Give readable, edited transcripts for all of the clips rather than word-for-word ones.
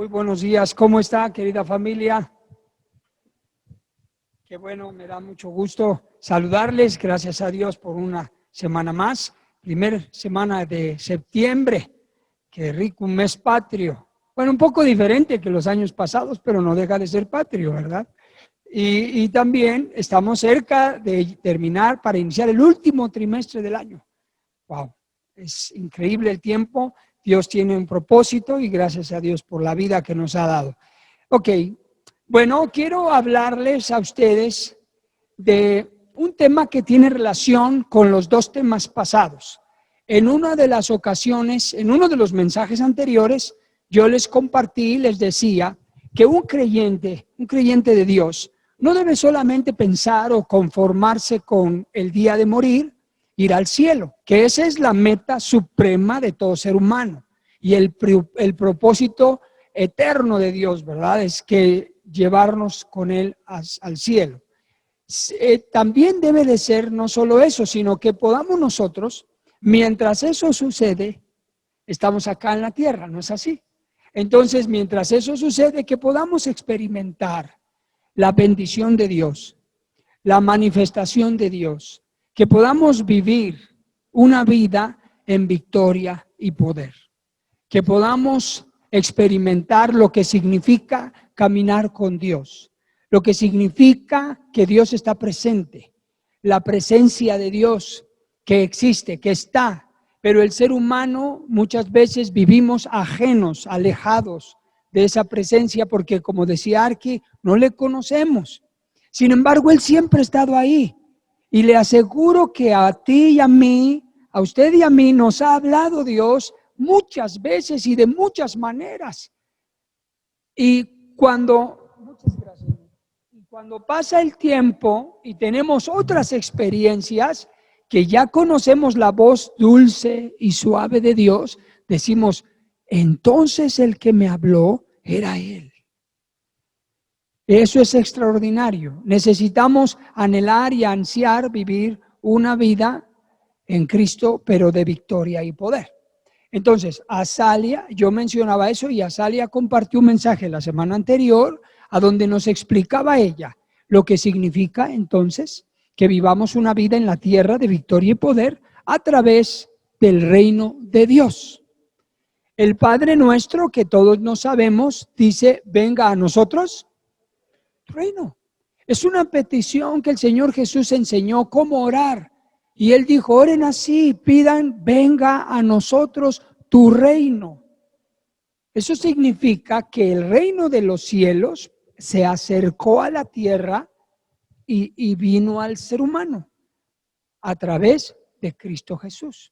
Muy buenos días, ¿cómo está, querida familia? Qué bueno, me da mucho gusto saludarles, gracias a Dios por una semana más, primera semana de septiembre, qué rico, un mes patrio. Bueno, un poco diferente que los años pasados, pero no deja de ser patrio, ¿verdad? Y también estamos cerca de terminar para iniciar el último trimestre del año. Wow, es increíble el tiempo. Dios tiene un propósito y gracias a Dios por la vida que nos ha dado. Ok, bueno, quiero hablarles a ustedes de un tema que tiene relación con los dos temas pasados. En una de las ocasiones, en uno de los mensajes anteriores, yo les compartí, les decía que un creyente de Dios, no debe solamente pensar o conformarse con el día de morir, ir al cielo, que esa es la meta suprema de todo ser humano y el propósito eterno de Dios, ¿verdad? Es que llevarnos con Él al cielo. También debe de ser no solo eso, sino que podamos nosotros, mientras eso sucede, estamos acá en la tierra, ¿no es así? Entonces, mientras eso sucede, que podamos experimentar la bendición de Dios, la manifestación de Dios, que podamos vivir una vida en victoria y poder, que podamos experimentar lo que significa caminar con Dios, lo que significa que Dios está presente, la presencia de Dios que existe, que está, pero el ser humano muchas veces vivimos ajenos, alejados de esa presencia porque, como decía Arqui, no le conocemos. Sin embargo, Él siempre ha estado ahí y le aseguro que a ti y a mí, a usted y a mí nos ha hablado Dios muchas veces y de muchas maneras. Y muchas gracias. Y cuando pasa el tiempo y tenemos otras experiencias que ya conocemos la voz dulce y suave de Dios, decimos, entonces el que me habló era Él. Eso es extraordinario. Necesitamos anhelar y ansiar vivir una vida en Cristo, pero de victoria y poder. Entonces, Azalia, yo mencionaba eso y Azalia compartió un mensaje la semana anterior a donde nos explicaba ella lo que significa entonces que vivamos una vida en la tierra de victoria y poder a través del reino de Dios. El Padre nuestro, que todos nos sabemos, dice, venga a nosotros reino. Es una petición que el Señor Jesús enseñó cómo orar. Y Él dijo, oren así, pidan, venga a nosotros tu reino. Eso significa que el reino de los cielos se acercó a la tierra y vino al ser humano a través de Cristo Jesús.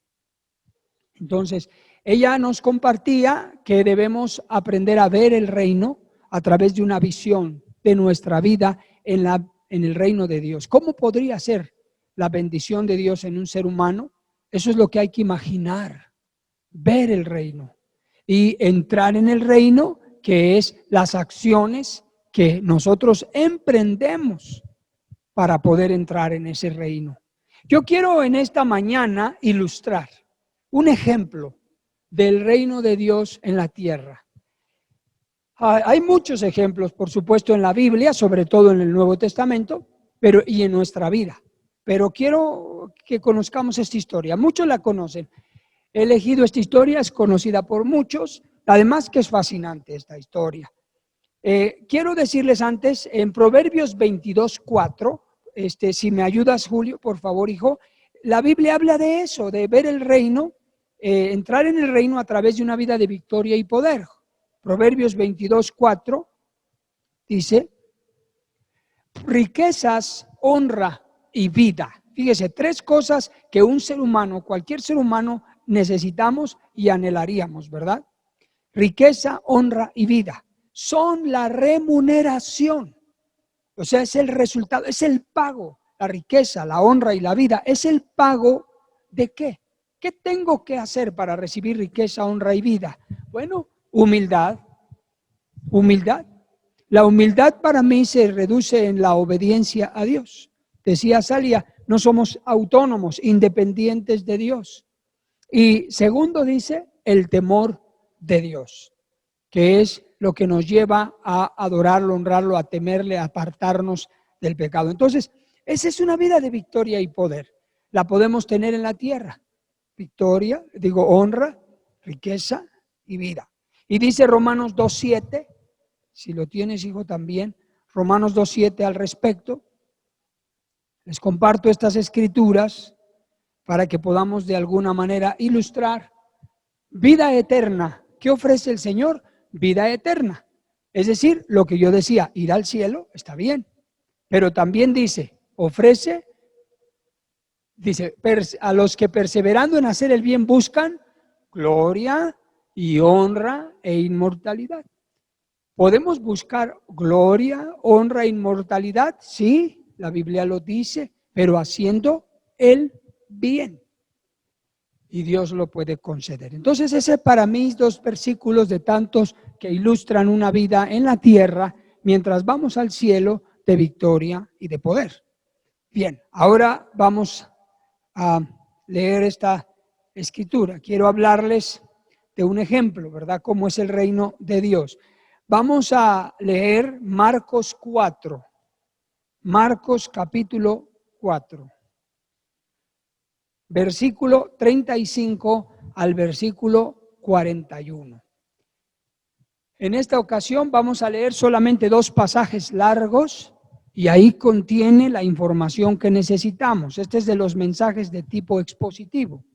Entonces, ella nos compartía que debemos aprender a ver el reino a través de una visión de nuestra vida en el reino de Dios. ¿Cómo podría ser la bendición de Dios en un ser humano? Eso es lo que hay que imaginar, ver el reino y entrar en el reino, que es las acciones que nosotros emprendemos para poder entrar en ese reino. Yo quiero en esta mañana ilustrar un ejemplo del reino de Dios en la tierra. Hay muchos ejemplos, por supuesto, en la Biblia, sobre todo en el Nuevo Testamento, y en nuestra vida. Pero quiero que conozcamos esta historia. Muchos la conocen. He elegido esta historia, es conocida por muchos, además que es fascinante esta historia. Quiero decirles antes, en Proverbios 22:4, si me ayudas, Julio, por favor, hijo, la Biblia habla de eso, de ver el reino, entrar en el reino a través de una vida de victoria y poder. Proverbios 22:4 dice, riquezas, honra y vida. Fíjese, tres cosas que un ser humano, cualquier ser humano, necesitamos y anhelaríamos, ¿verdad? Riqueza, honra y vida. Son la remuneración. O sea, es el resultado, es el pago. La riqueza, la honra y la vida es el pago ¿de qué? ¿Qué tengo que hacer para recibir riqueza, honra y vida? Bueno, humildad. Humildad. La humildad para mí se reduce en la obediencia a Dios. Decía Salia, no somos autónomos, independientes de Dios. Y segundo dice, el temor de Dios. que es lo que nos lleva a adorarlo, honrarlo, a temerle, a apartarnos del pecado. Entonces, esa es una vida de victoria y poder. La podemos tener en la tierra. Victoria, honra, riqueza y vida. Y dice Romanos 2:7, si lo tienes, hijo, también, Romanos 2:7 al respecto. Les comparto estas escrituras para que podamos de alguna manera ilustrar vida eterna. ¿Qué ofrece el Señor? Vida eterna. Es decir, lo que yo decía, ir al cielo está bien, pero también ofrece a los que perseverando en hacer el bien buscan gloria y honra e inmortalidad. ¿Podemos buscar gloria, honra e inmortalidad? Sí, la Biblia lo dice, pero haciendo el bien. Y Dios lo puede conceder. Entonces, ese para mí 2 versículos de tantos que ilustran una vida en la tierra mientras vamos al cielo de victoria y de poder. Bien, ahora vamos a leer esta escritura. Quiero hablarles de un ejemplo, ¿verdad? Cómo es el reino de Dios. Vamos a leer Marcos 4. Marcos capítulo 4. Versículo 35 al versículo 41. En esta ocasión vamos a leer solamente 2 pasajes largos y ahí contiene la información que necesitamos. Este es de los mensajes de tipo expositivo.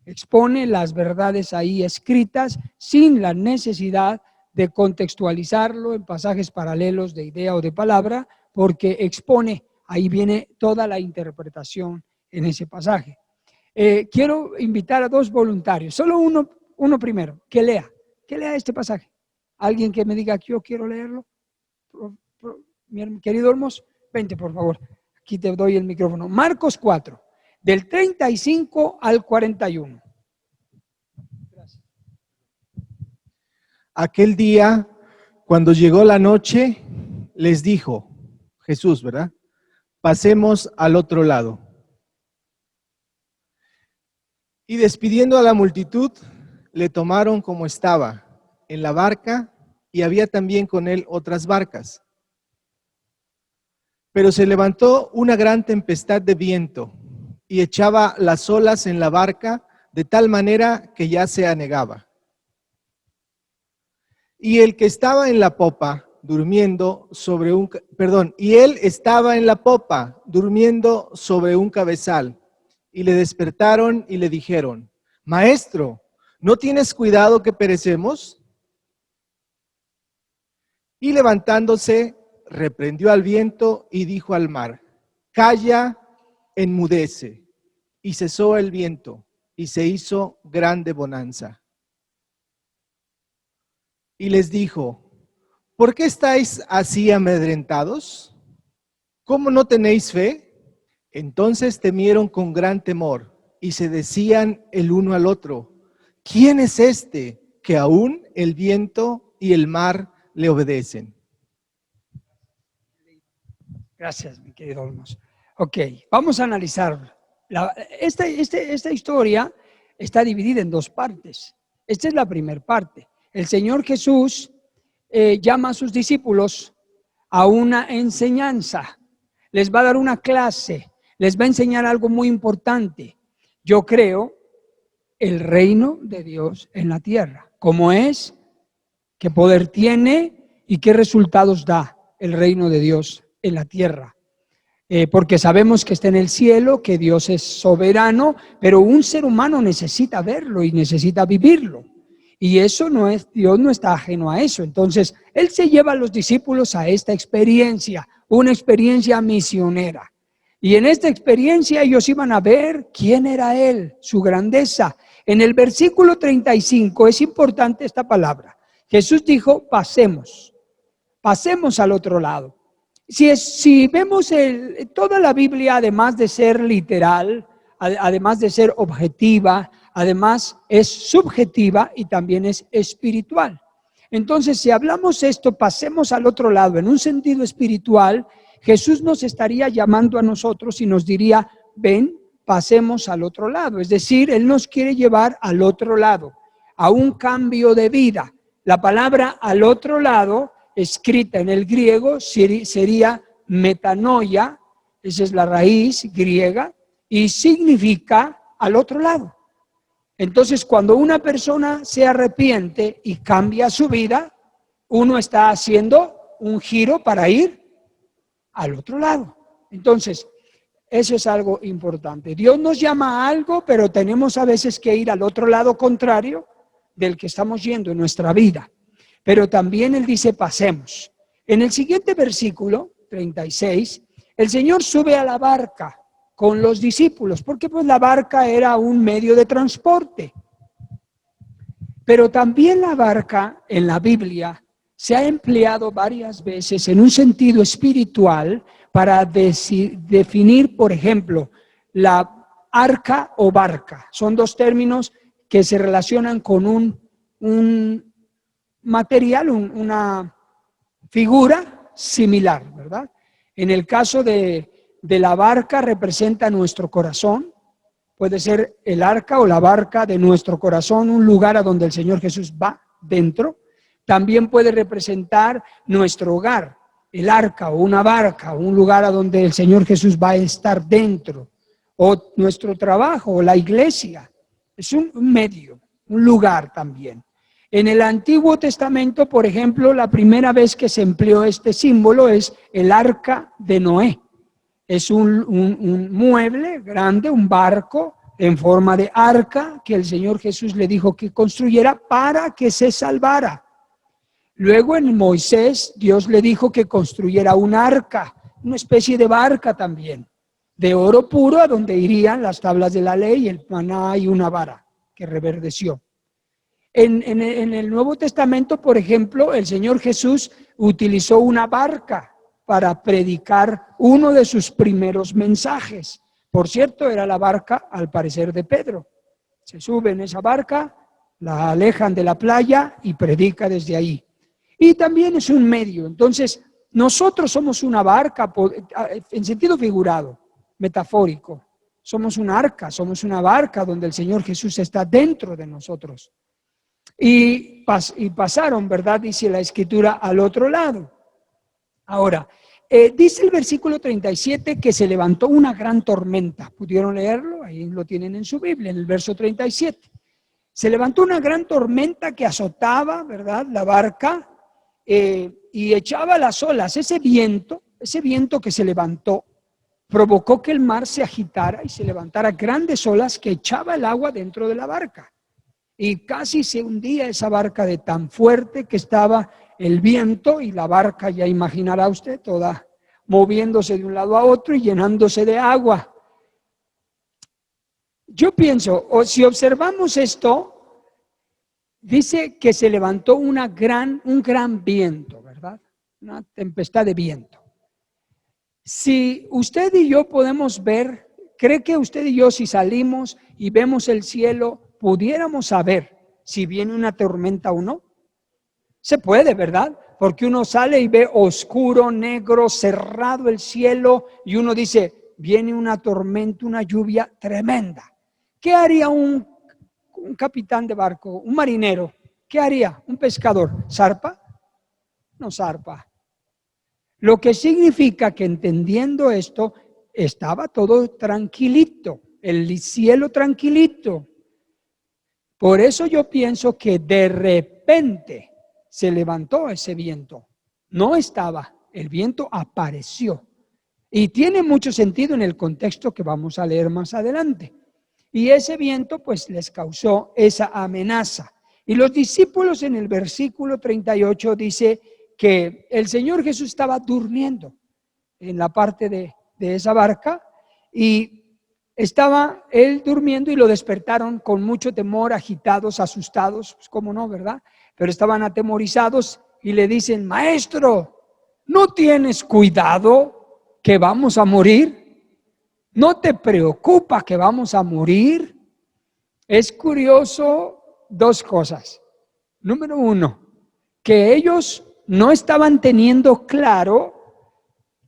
Expone las verdades ahí escritas sin la necesidad de contextualizarlo en pasajes paralelos de idea o de palabra, porque expone, ahí viene toda la interpretación en ese pasaje. Quiero invitar a 2 voluntarios, solo uno primero, que lea este pasaje. ¿Alguien que me diga que yo quiero leerlo? Mi querido Olmos, vente por favor, aquí te doy el micrófono. Marcos 4, del 35 al 41. Gracias. Aquel día, cuando llegó la noche, les dijo, Jesús, ¿verdad? Pasemos al otro lado. Y despidiendo a la multitud, le tomaron como estaba, en la barca, y había también con él otras barcas. Pero se levantó una gran tempestad de viento, y echaba las olas en la barca, de tal manera que ya se anegaba. Y el que estaba en la popa, durmiendo sobre y él estaba en la popa, durmiendo sobre un cabezal. Y le despertaron y le dijeron, Maestro, ¿no tienes cuidado que perecemos? Y levantándose, reprendió al viento y dijo al mar, Calla, enmudece. Y cesó el viento, y se hizo grande bonanza. Y les dijo, ¿por qué estáis así amedrentados? ¿Cómo no tenéis fe? Entonces temieron con gran temor y se decían el uno al otro, ¿quién es este que aún el viento y el mar le obedecen? Gracias, mi querido Olmos. Ok, vamos a analizar. Esta historia está dividida en 2 partes. Esta es la primera parte. El Señor Jesús llama a sus discípulos a una enseñanza. Les va a dar una clase. Les va a enseñar algo muy importante. Yo creo el reino de Dios en la tierra. ¿Cómo es? ¿Qué poder tiene? ¿Y qué resultados da el reino de Dios en la tierra? Porque sabemos que está en el cielo, que Dios es soberano, pero un ser humano necesita verlo y necesita vivirlo. Y eso no es, Dios no está ajeno a eso. Entonces, Él se lleva a los discípulos a esta experiencia, una experiencia misionera. Y en esta experiencia ellos iban a ver quién era Él, su grandeza. En el versículo 35 es importante esta palabra. Jesús dijo, pasemos al otro lado. Si vemos toda la Biblia, además de ser literal, además de ser objetiva, además es subjetiva y también es espiritual. Entonces, si hablamos esto, pasemos al otro lado, en un sentido espiritual, Jesús nos estaría llamando a nosotros y nos diría, ven, pasemos al otro lado. Es decir, Él nos quiere llevar al otro lado, a un cambio de vida. La palabra al otro lado, escrita en el griego, sería metanoia, esa es la raíz griega, y significa al otro lado. Entonces, cuando una persona se arrepiente y cambia su vida, uno está haciendo un giro para ir al otro lado. Entonces, eso es algo importante. Dios nos llama a algo, pero tenemos a veces que ir al otro lado contrario del que estamos yendo en nuestra vida. Pero también Él dice, pasemos. En el siguiente versículo, 36, el Señor sube a la barca con los discípulos, porque pues la barca era un medio de transporte. Pero también la barca en la Biblia se ha empleado varias veces en un sentido espiritual para definir, por ejemplo, la arca o barca. Son dos términos que se relacionan con un material, una figura similar, ¿verdad? En el caso de la barca representa nuestro corazón. Puede ser el arca o la barca de nuestro corazón, un lugar a donde el Señor Jesús va dentro. También puede representar nuestro hogar, el arca o una barca, un lugar a donde el Señor Jesús va a estar dentro. O nuestro trabajo, o la iglesia. Es un medio, un lugar también. En el Antiguo Testamento, por ejemplo, la primera vez que se empleó este símbolo es el arca de Noé. Es un mueble grande, un barco en forma de arca que el Señor Jesús le dijo que construyera para que se salvara. Luego en Moisés, Dios le dijo que construyera un arca, una especie de barca también, de oro puro, a donde irían las tablas de la ley, el maná y una vara que reverdeció. En el Nuevo Testamento, por ejemplo, el Señor Jesús utilizó una barca para predicar uno de sus primeros mensajes. Por cierto, era la barca, al parecer, de Pedro. Se sube en esa barca, la alejan de la playa y predica desde ahí. Y también es un medio. Entonces, nosotros somos una barca en sentido figurado, metafórico. Somos un arca, somos una barca donde el Señor Jesús está dentro de nosotros. Y pasaron, ¿verdad? Dice la Escritura, al otro lado. Ahora, dice el versículo 37 que se levantó una gran tormenta. ¿Pudieron leerlo? Ahí lo tienen en su Biblia, en el verso 37. Se levantó una gran tormenta que azotaba, ¿verdad?, la barca y echaba las olas. Ese viento que se levantó, provocó que el mar se agitara y se levantara grandes olas que echaba el agua dentro de la barca. Y casi se hundía esa barca de tan fuerte que estaba el viento, y la barca, ya imaginará usted, toda moviéndose de un lado a otro y llenándose de agua. Yo pienso, o si observamos esto, dice que se levantó un gran viento, ¿verdad? Una tempestad de viento. Si usted y yo podemos ver, ¿cree que usted y yo, si salimos y vemos el cielo, pudiéramos saber si viene una tormenta o no? Se puede, ¿verdad? Porque uno sale y ve oscuro, negro, cerrado el cielo, y uno dice, viene una tormenta, una lluvia tremenda. ¿Qué haría un capitán de barco, un marinero? ¿Qué haría un pescador? ¿Zarpa? No zarpa. Lo que significa que, entendiendo esto, estaba todo tranquilito, el cielo tranquilito. Por eso yo pienso que de repente se levantó ese viento. No estaba, el viento apareció. Y tiene mucho sentido en el contexto que vamos a leer más adelante. Y ese viento pues les causó esa amenaza. Y los discípulos, en el versículo 38 dice que el Señor Jesús estaba durmiendo en la parte de esa barca, y estaba él durmiendo y lo despertaron con mucho temor, agitados, asustados, pues cómo no, ¿verdad? Pero estaban atemorizados y le dicen, maestro, ¿no tienes cuidado que vamos a morir? ¿No te preocupa que vamos a morir? Es curioso dos cosas. Número uno, que ellos no estaban teniendo claro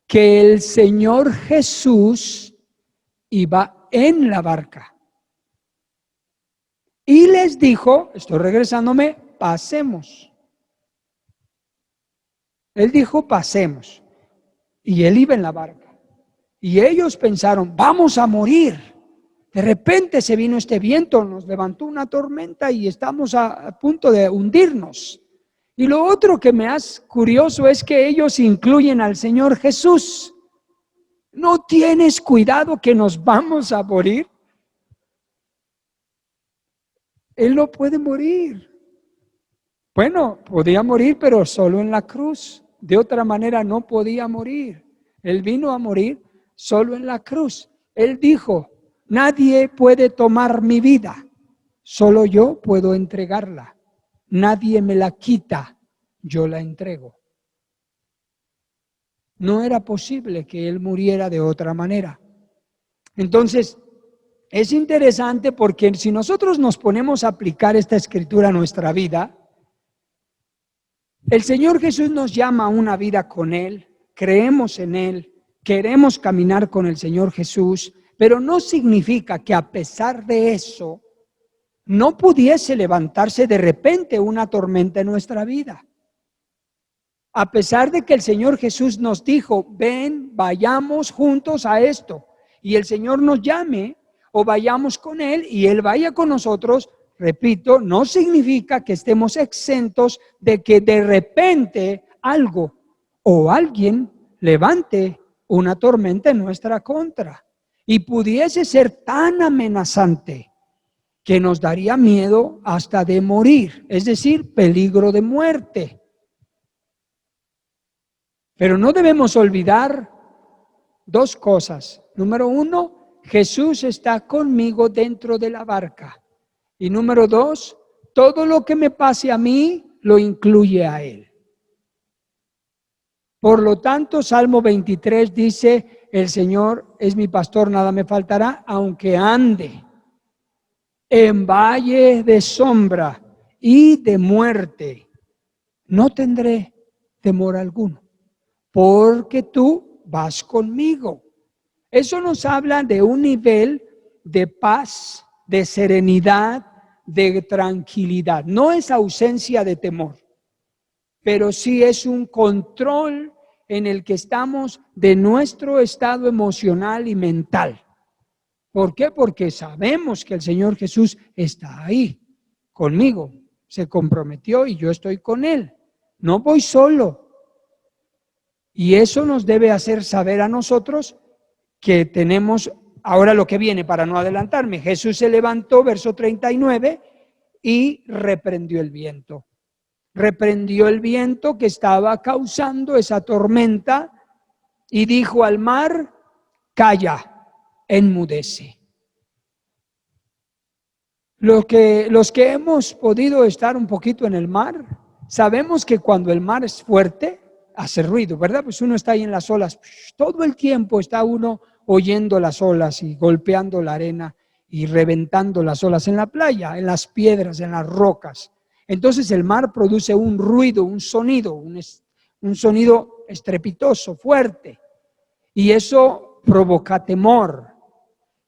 que el Señor Jesús iba en la barca. Y les dijo, estoy regresándome, pasemos. Él dijo, pasemos. Y él iba en la barca. Y ellos pensaron, vamos a morir. De repente se vino este viento, nos levantó una tormenta y estamos a punto de hundirnos. Y lo otro que me hace curioso es que ellos incluyen al Señor Jesús. ¿No tienes cuidado que nos vamos a morir? Él no puede morir. Bueno, podía morir, pero solo en la cruz. De otra manera no podía morir. Él vino a morir solo en la cruz. Él dijo, nadie puede tomar mi vida, solo yo puedo entregarla. Nadie me la quita, yo la entrego. No era posible que él muriera de otra manera. Entonces, es interesante porque si nosotros nos ponemos a aplicar esta escritura a nuestra vida, el Señor Jesús nos llama a una vida con Él, creemos en Él, queremos caminar con el Señor Jesús, pero no significa que a pesar de eso no pudiese levantarse de repente una tormenta en nuestra vida. A pesar de que el Señor Jesús nos dijo, ven, vayamos juntos a esto, y el Señor nos llame o vayamos con Él y Él vaya con nosotros, repito, no significa que estemos exentos de que de repente algo o alguien levante una tormenta en nuestra contra y pudiese ser tan amenazante que nos daría miedo hasta de morir, es decir, peligro de muerte. Pero no debemos olvidar dos cosas. Número uno, Jesús está conmigo dentro de la barca. Y número dos, todo lo que me pase a mí lo incluye a Él. Por lo tanto, Salmo 23 dice, el Señor es mi pastor, nada me faltará, aunque ande en valle de sombra y de muerte, no tendré temor alguno, porque tú vas conmigo. Eso nos habla de un nivel de paz, de serenidad, de tranquilidad. No es ausencia de temor, pero sí es un control en el que estamos de nuestro estado emocional y mental. ¿Por qué? Porque sabemos que el Señor Jesús está ahí conmigo, se comprometió y yo estoy con Él. No voy solo. Y eso nos debe hacer saber a nosotros que tenemos, ahora lo que viene para no adelantarme, Jesús se levantó, verso 39, y reprendió el viento. Reprendió el viento que estaba causando esa tormenta y dijo al mar, calla, enmudece. Los que hemos podido estar un poquito en el mar, sabemos que cuando el mar es fuerte, hace ruido, ¿verdad? Pues uno está ahí en las olas, todo el tiempo está uno oyendo las olas y golpeando la arena y reventando las olas en la playa, en las piedras, en las rocas. Entonces el mar produce un ruido, un sonido estrepitoso, fuerte, y eso provoca temor.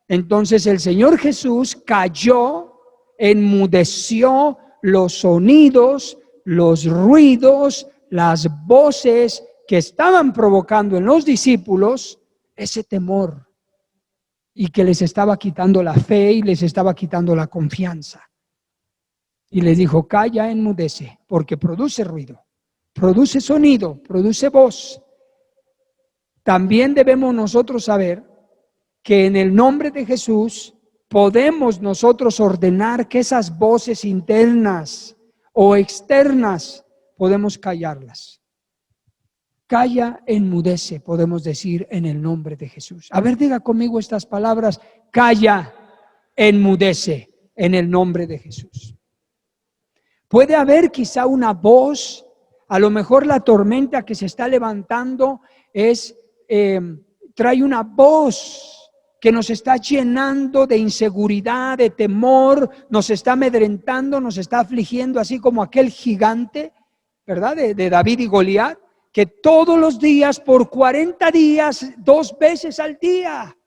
Entonces el Señor Jesús calló, enmudeció los sonidos, los ruidos, las voces que estaban provocando en los discípulos ese temor y que les estaba quitando la fe y les estaba quitando la confianza. Y les dijo, calla, enmudece, porque produce ruido, produce sonido, produce voz. También debemos nosotros saber que en el nombre de Jesús podemos nosotros ordenar que esas voces internas o externas podemos callarlas. Calla, enmudece, podemos decir en el nombre de Jesús. A ver, diga conmigo estas palabras, calla, enmudece, en el nombre de Jesús. Puede haber quizá una voz, a lo mejor la tormenta que se está levantando trae una voz que nos está llenando de inseguridad, de temor, nos está amedrentando, nos está afligiendo, así como aquel gigante, ¿verdad? De David y Goliat, que todos los días, por 40 días, 2 veces al día,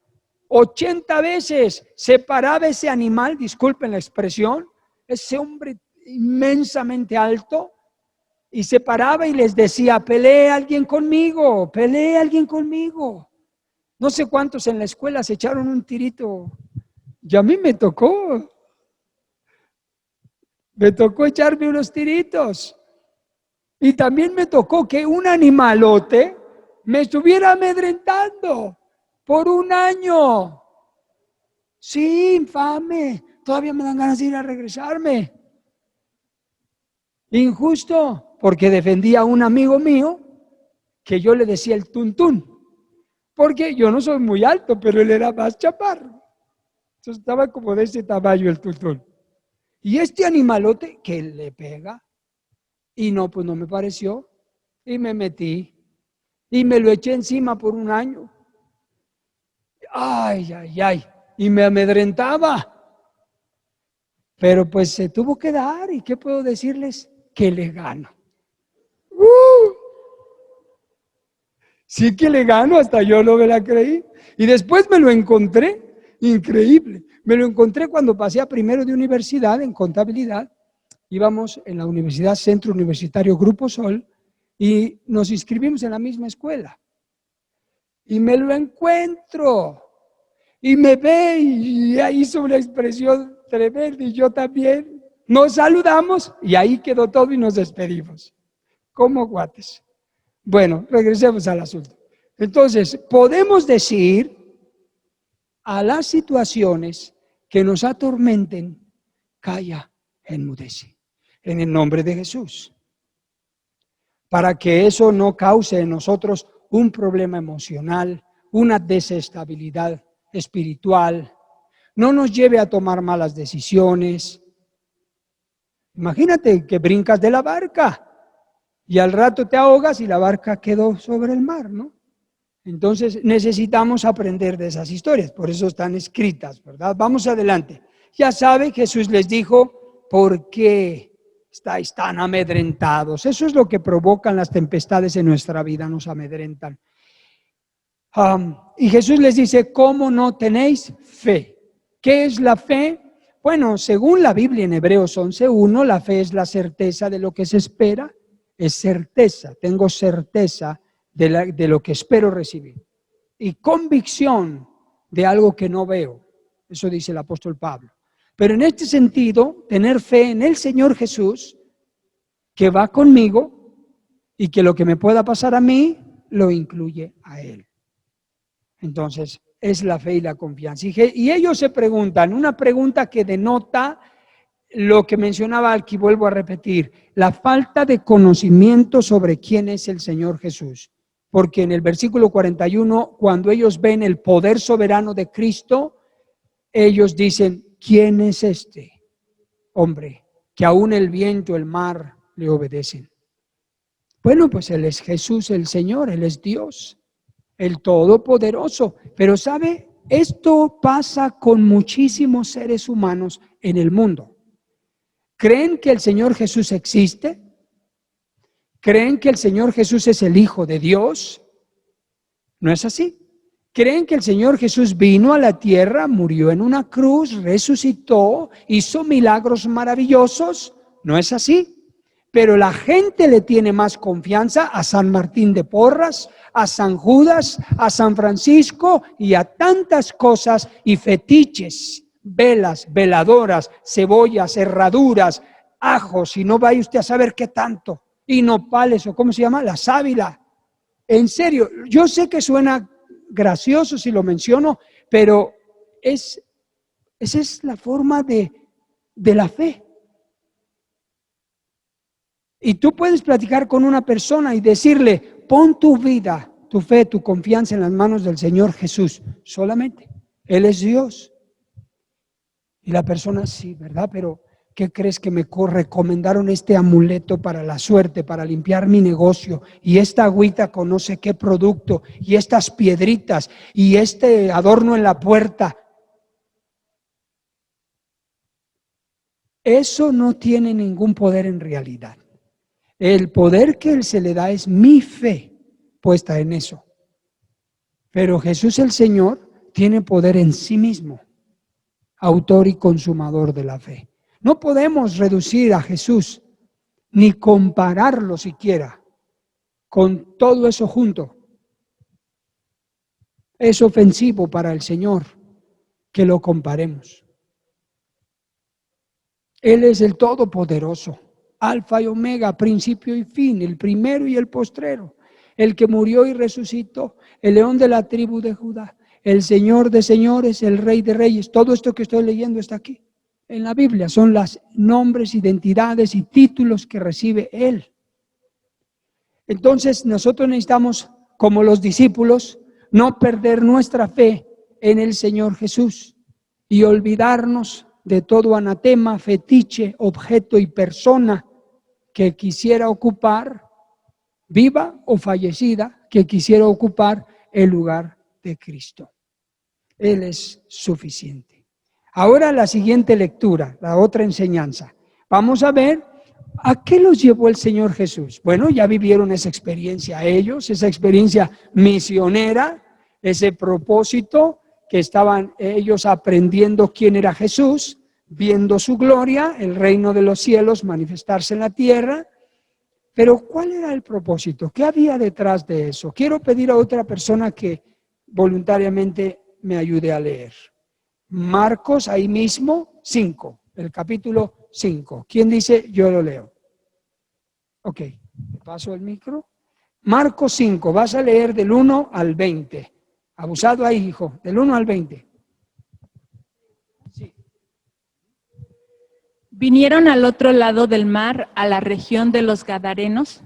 80 veces, se paraba ese animal, disculpen la expresión, ese hombre inmensamente alto, Y se paraba y les decía, pelee alguien conmigo, pelee alguien conmigo. No sé cuántos en la escuela se echaron un tirito. Y a mí me tocó echarme unos tiritos. Y también me tocó que un animalote me estuviera amedrentando por un año. Sí, infame. Todavía me dan ganas de ir a regresarme. Injusto, porque defendía a un amigo mío que yo le decía el tuntún. Porque yo no soy muy alto, pero él era más chaparro. Entonces estaba como de ese tamaño el tuntún. Y este animalote que le pega, y no, pues no me pareció, y me metí, y me lo eché encima por un año. Ay, ay, ay, y me amedrentaba. Pero pues se tuvo que dar, ¿y qué puedo decirles? Que le gano. Sí que le gano, hasta yo no me la creí. Y después me lo encontré, increíble. Me lo encontré cuando pasé a primero de universidad en contabilidad. Íbamos en la Universidad Centro Universitario Grupo Sol y nos inscribimos en la misma escuela. Y me lo encuentro y me ve y hizo una expresión tremenda y yo también. Nos saludamos y ahí quedó todo y nos despedimos. Como guates. Bueno, regresemos al asunto. Entonces, podemos decir a las situaciones que nos atormenten, calla, enmudece, en el nombre de Jesús, para que eso no cause en nosotros un problema emocional, una desestabilidad espiritual, no nos lleve a tomar malas decisiones. Imagínate que brincas de la barca y al rato te ahogas y la barca quedó sobre el mar, ¿no? Entonces necesitamos aprender de esas historias, por eso están escritas, ¿verdad? Vamos adelante. Ya sabe, Jesús les dijo, ¿por qué estáis tan amedrentados? Eso es lo que provocan las tempestades en nuestra vida, nos amedrentan. Y Jesús les dice, ¿cómo no tenéis fe? ¿Qué es la fe? Bueno, según la Biblia en Hebreos 11:1, la fe es la certeza de lo que se espera. Es certeza, tengo certeza de lo que espero recibir. Y convicción de algo que no veo. Eso dice el apóstol Pablo. Pero en este sentido, tener fe en el Señor Jesús, que va conmigo y que lo que me pueda pasar a mí, lo incluye a Él. Entonces, es la fe y la confianza. Y ellos se preguntan, una pregunta que denota lo que mencionaba aquí, vuelvo a repetir, la falta de conocimiento sobre quién es el Señor Jesús. Porque en el versículo 41, cuando ellos ven el poder soberano de Cristo, ellos dicen, ¿quién es este hombre que aún el viento, el mar le obedecen? Bueno, pues Él es Jesús el Señor, Él es Dios, el Todopoderoso. Pero ¿sabe? Esto pasa con muchísimos seres humanos en el mundo. ¿Creen que el Señor Jesús existe? ¿Creen que el Señor Jesús es el Hijo de Dios? No es así. ¿Creen que el Señor Jesús vino a la tierra, murió en una cruz, resucitó, hizo milagros maravillosos? No es así. Pero la gente le tiene más confianza a San Martín de Porras, a San Judas, a San Francisco y a tantas cosas y fetiches, velas, veladoras, cebollas, herraduras, ajos, y no vaya usted a saber qué tanto, y nopales, o cómo se llama, la sábila. En serio, yo sé que suena gracioso si lo menciono, pero esa es la forma de la fe. Y tú puedes platicar con una persona y decirle, pon tu vida, tu fe, tu confianza en las manos del Señor Jesús, solamente. Él es Dios. Y la persona, sí, ¿verdad? Pero ¿qué crees que me recomendaron este amuleto para la suerte, para limpiar mi negocio? Y esta agüita con no sé qué producto, y estas piedritas, y este adorno en la puerta. Eso no tiene ningún poder en realidad. El poder que Él se le da es mi fe puesta en eso. Pero Jesús el Señor tiene poder en sí mismo, autor y consumador de la fe. No podemos reducir a Jesús ni compararlo siquiera con todo eso junto. Es ofensivo para el Señor que lo comparemos. Él es el Todopoderoso, Alfa y Omega, principio y fin, el primero y el postrero, el que murió y resucitó, el león de la tribu de Judá, el Señor de señores, el Rey de reyes. Todo esto que estoy leyendo está aquí en la Biblia, son los nombres, identidades y títulos que recibe Él. Entonces nosotros necesitamos, como los discípulos, no perder nuestra fe en el Señor Jesús y olvidarnos de todo anatema, fetiche, objeto y persona que quisiera ocupar, viva o fallecida, que quisiera ocupar el lugar de Cristo. Él es suficiente. Ahora la siguiente lectura, la otra enseñanza. Vamos a ver a qué los llevó el Señor Jesús. Bueno, ya vivieron esa experiencia ellos, esa experiencia misionera, ese propósito que estaban ellos aprendiendo quién era Jesús, viendo su gloria, el reino de los cielos manifestarse en la tierra. Pero ¿cuál era el propósito? ¿Qué había detrás de eso? Quiero pedir a otra persona que voluntariamente me ayude a leer. Marcos, ahí mismo, 5, el capítulo 5. ¿Quién dice? Yo lo leo. Ok, le paso el micro. Marcos 5, vas a leer del 1 al 20. Abusado ahí, hijo, del 1 al 20. Sí. Vinieron al otro lado del mar, a la región de los Gadarenos.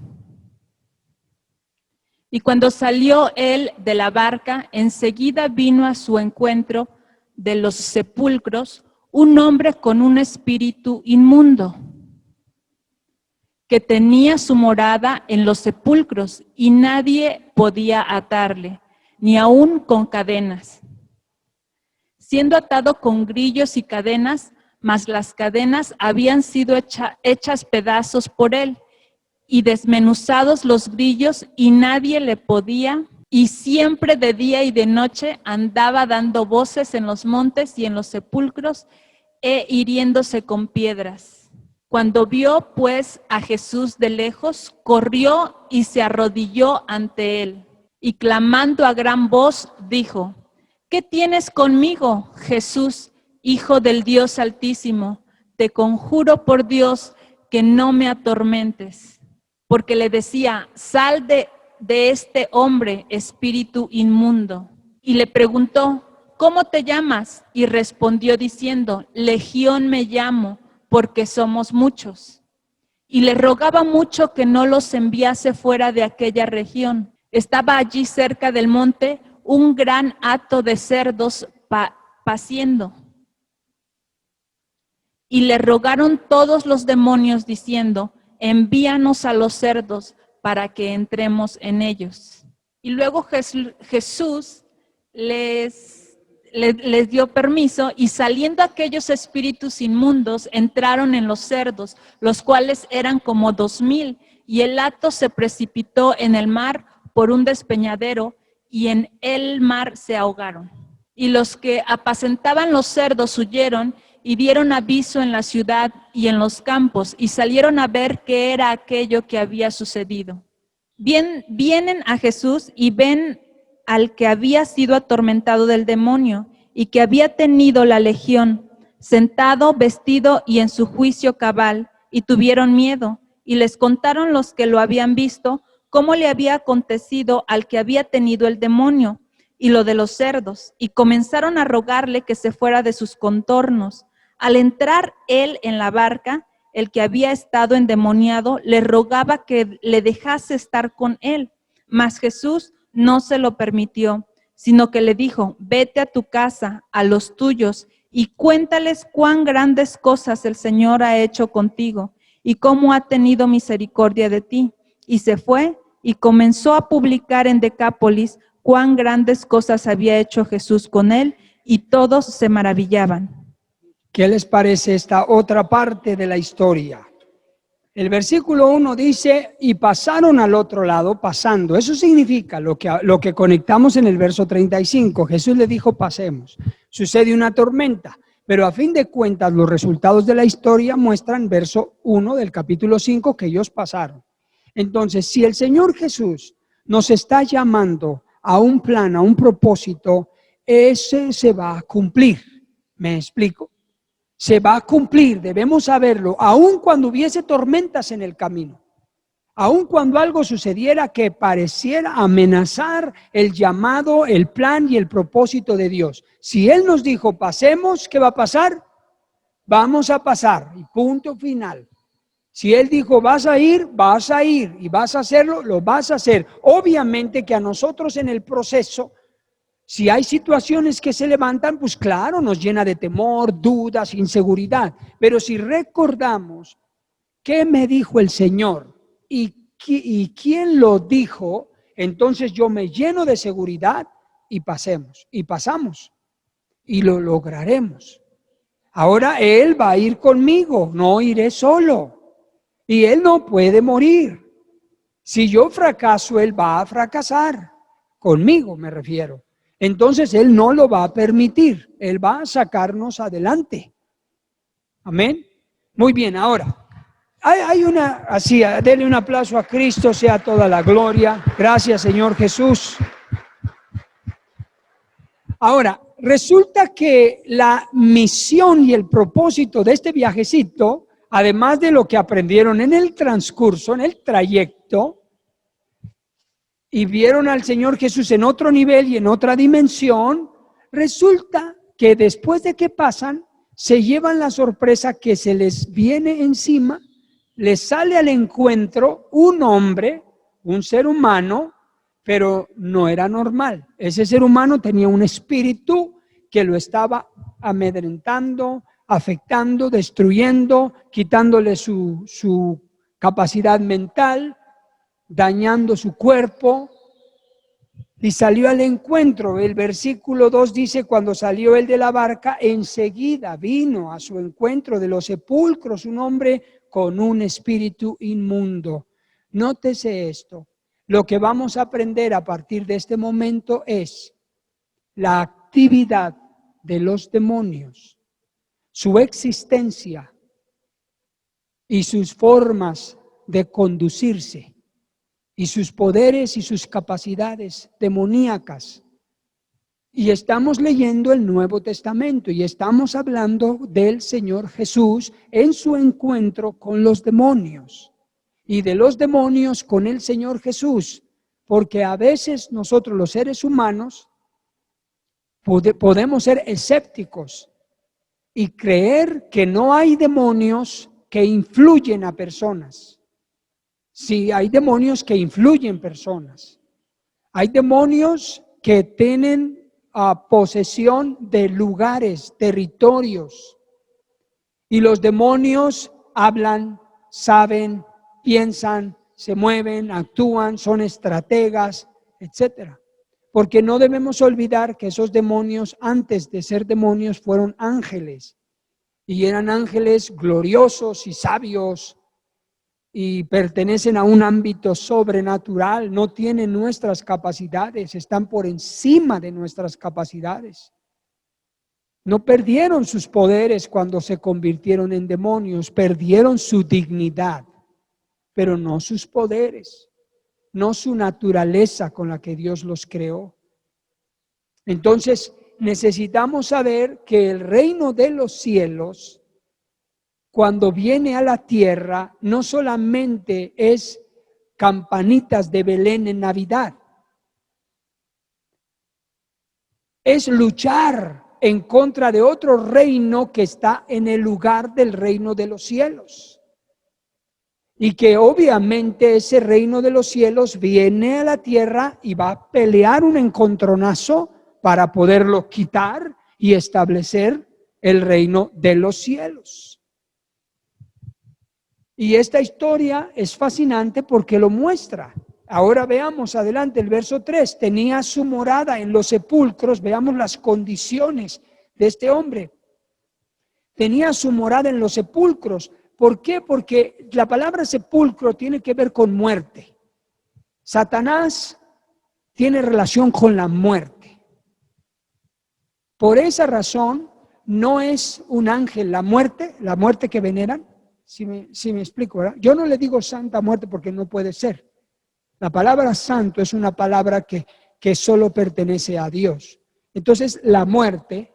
Y cuando salió él de la barca, enseguida vino a su encuentro de los sepulcros un hombre con un espíritu inmundo, que tenía su morada en los sepulcros, y nadie podía atarle, ni aun con cadenas. Siendo atado con grillos y cadenas, mas las cadenas habían sido hechas pedazos por él, y desmenuzados los grillos, y nadie le podía, y siempre de día y de noche andaba dando voces en los montes y en los sepulcros, e hiriéndose con piedras. Cuando vio pues a Jesús de lejos, corrió y se arrodilló ante él, y clamando a gran voz, dijo: ¿Qué tienes conmigo, Jesús, Hijo del Dios Altísimo? Te conjuro por Dios que no me atormentes. Porque le decía: sal de este hombre, espíritu inmundo. Y le preguntó: ¿cómo te llamas? Y respondió diciendo: Legión me llamo, porque somos muchos. Y le rogaba mucho que no los enviase fuera de aquella región. Estaba allí cerca del monte un gran hato de cerdos paciendo. Y le rogaron todos los demonios diciendo: envíanos a los cerdos para que entremos en ellos. Y luego Jesús les dio permiso, y saliendo aquellos espíritus inmundos entraron en los cerdos, los cuales eran como 2,000, y el hato se precipitó en el mar por un despeñadero, y en el mar se ahogaron. Y los que apacentaban los cerdos huyeron y dieron aviso en la ciudad y en los campos, y salieron a ver qué era aquello que había sucedido. Vienen a Jesús y ven al que había sido atormentado del demonio y que había tenido la legión, sentado, vestido y en su juicio cabal, y tuvieron miedo, y les contaron los que lo habían visto cómo le había acontecido al que había tenido el demonio y lo de los cerdos, y comenzaron a rogarle que se fuera de sus contornos. Al entrar él en la barca, el que había estado endemoniado le rogaba que le dejase estar con él, mas Jesús no se lo permitió, sino que le dijo: vete a tu casa, a los tuyos, y cuéntales cuán grandes cosas el Señor ha hecho contigo, y cómo ha tenido misericordia de ti. Y se fue y comenzó a publicar en Decápolis cuán grandes cosas había hecho Jesús con él, y todos se maravillaban. ¿Qué les parece esta otra parte de la historia? El versículo 1 dice: y pasaron al otro lado, pasando. Eso significa lo que conectamos en el verso 35. Jesús le dijo: pasemos. Sucede una tormenta. Pero a fin de cuentas, los resultados de la historia muestran verso 1 del capítulo 5 que ellos pasaron. Entonces, si el Señor Jesús nos está llamando a un plan, a un propósito, ese se va a cumplir. ¿Me explico? Se va a cumplir, debemos saberlo, aun cuando hubiese tormentas en el camino. Aun cuando algo sucediera que pareciera amenazar el llamado, el plan y el propósito de Dios. Si Él nos dijo, pasemos, ¿qué va a pasar? Vamos a pasar, y punto final. Si Él dijo, vas a ir, y vas a hacerlo, lo vas a hacer. Obviamente que a nosotros en el proceso, si hay situaciones que se levantan, pues claro, nos llena de temor, dudas, inseguridad. Pero si recordamos, ¿qué me dijo el Señor? ¿Y quién lo dijo? Entonces yo me lleno de seguridad y pasamos, y lo lograremos. Ahora Él va a ir conmigo, no iré solo, y Él no puede morir. Si yo fracaso, Él va a fracasar, conmigo me refiero. Entonces Él no lo va a permitir, Él va a sacarnos adelante. Amén. Muy bien, ahora. Hay una, así, denle un aplauso a Cristo, sea toda la gloria. Gracias, Señor Jesús. Ahora, resulta que la misión y el propósito de este viajecito, además de lo que aprendieron en el transcurso, en el trayecto, y vieron al Señor Jesús en otro nivel y en otra dimensión, resulta que después de que pasan, se llevan la sorpresa que se les viene encima. Les sale al encuentro un hombre, un ser humano, pero no era normal. Ese ser humano tenía un espíritu que lo estaba amedrentando, afectando, destruyendo, quitándole su capacidad mental, dañando su cuerpo. Y salió al encuentro. El versículo 2 dice, cuando salió él de la barca, enseguida vino a su encuentro de los sepulcros un hombre con un espíritu inmundo. Nótese esto. Lo que vamos a aprender a partir de este momento es la actividad de los demonios, su existencia y sus formas de conducirse, y sus poderes y sus capacidades demoníacas. Y estamos leyendo el Nuevo Testamento y estamos hablando del Señor Jesús en su encuentro con los demonios y de los demonios con el Señor Jesús, porque a veces nosotros los seres humanos podemos ser escépticos y creer que no hay demonios que influyen a personas. Sí, hay demonios que influyen personas. Hay demonios que tienen posesión de lugares, territorios. Y los demonios hablan, saben, piensan, se mueven, actúan, son estrategas, etcétera. Porque no debemos olvidar que esos demonios, antes de ser demonios, fueron ángeles. Y eran ángeles gloriosos y sabios, y pertenecen a un ámbito sobrenatural, no tienen nuestras capacidades, están por encima de nuestras capacidades. No perdieron sus poderes cuando se convirtieron en demonios, perdieron su dignidad, pero no sus poderes, no su naturaleza con la que Dios los creó. Entonces, necesitamos saber que el reino de los cielos, cuando viene a la tierra, no solamente es campanitas de Belén en Navidad, es luchar en contra de otro reino que está en el lugar del reino de los cielos. Y que obviamente ese reino de los cielos viene a la tierra y va a pelear un encontronazo para poderlo quitar y establecer el reino de los cielos. Y esta historia es fascinante porque lo muestra. Ahora veamos adelante el verso 3. Tenía su morada en los sepulcros. Veamos las condiciones de este hombre. Tenía su morada en los sepulcros. ¿Por qué? Porque la palabra sepulcro tiene que ver con muerte. Satanás tiene relación con la muerte. Por esa razón, no es un ángel, la muerte que veneran, si me explico, ¿verdad? Yo no le digo santa muerte porque no puede ser. La palabra santo es una palabra que solo pertenece a Dios. Entonces, la muerte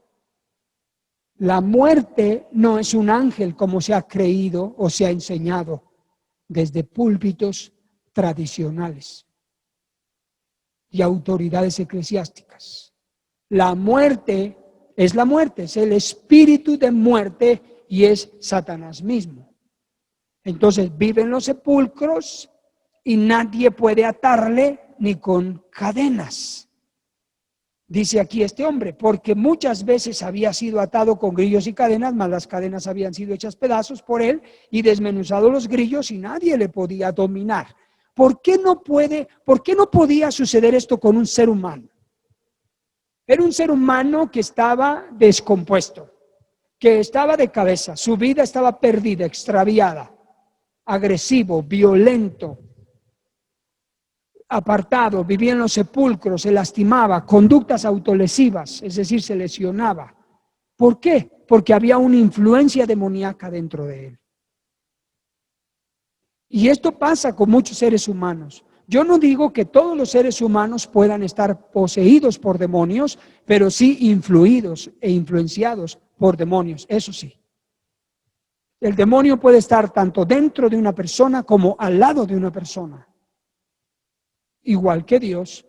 no es un ángel como se ha creído o se ha enseñado desde púlpitos tradicionales y autoridades eclesiásticas. La muerte es la muerte, es el espíritu de muerte y es Satanás mismo. Entonces vive en los sepulcros y nadie puede atarle ni con cadenas. Dice aquí este hombre, porque muchas veces había sido atado con grillos y cadenas, mas las cadenas habían sido hechas pedazos por él y desmenuzado los grillos y nadie le podía dominar. ¿Por qué no podía suceder esto con un ser humano? Era un ser humano que estaba descompuesto, que estaba de cabeza, su vida estaba perdida, extraviada, agresivo, violento, apartado, vivía en los sepulcros, se lastimaba, conductas autolesivas, es decir, se lesionaba. ¿Por qué? Porque había una influencia demoníaca dentro de él. Y esto pasa con muchos seres humanos. Yo no digo que todos los seres humanos puedan estar poseídos por demonios, pero sí influidos e influenciados por demonios, eso sí. El demonio puede estar tanto dentro de una persona como al lado de una persona. Igual que Dios.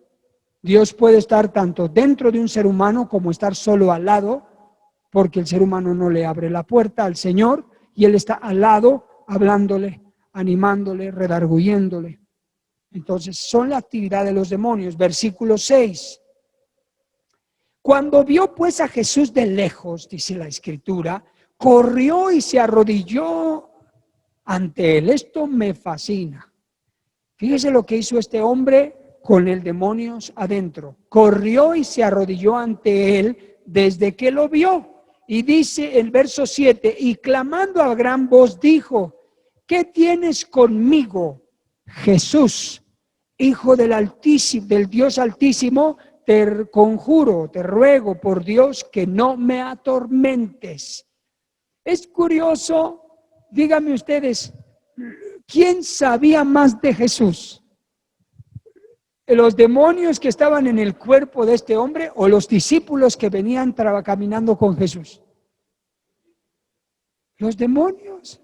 Dios puede estar tanto dentro de un ser humano como estar solo al lado, porque el ser humano no le abre la puerta al Señor y Él está al lado hablándole, animándole, redarguyéndole. Entonces son la actividad de los demonios. Versículo 6. Cuando vio pues a Jesús de lejos, dice la Escritura, corrió y se arrodilló ante él. Esto me fascina. Fíjese lo que hizo este hombre con el demonio adentro. Corrió y se arrodilló ante él desde que lo vio. Y dice el verso 7, y clamando a gran voz dijo, ¿qué tienes conmigo, Jesús, Hijo del Altísimo, del Dios Altísimo? Te conjuro, te ruego por Dios que no me atormentes. Es curioso, díganme ustedes, ¿quién sabía más de Jesús? ¿Los demonios que estaban en el cuerpo de este hombre o los discípulos que venían caminando con Jesús? Los demonios.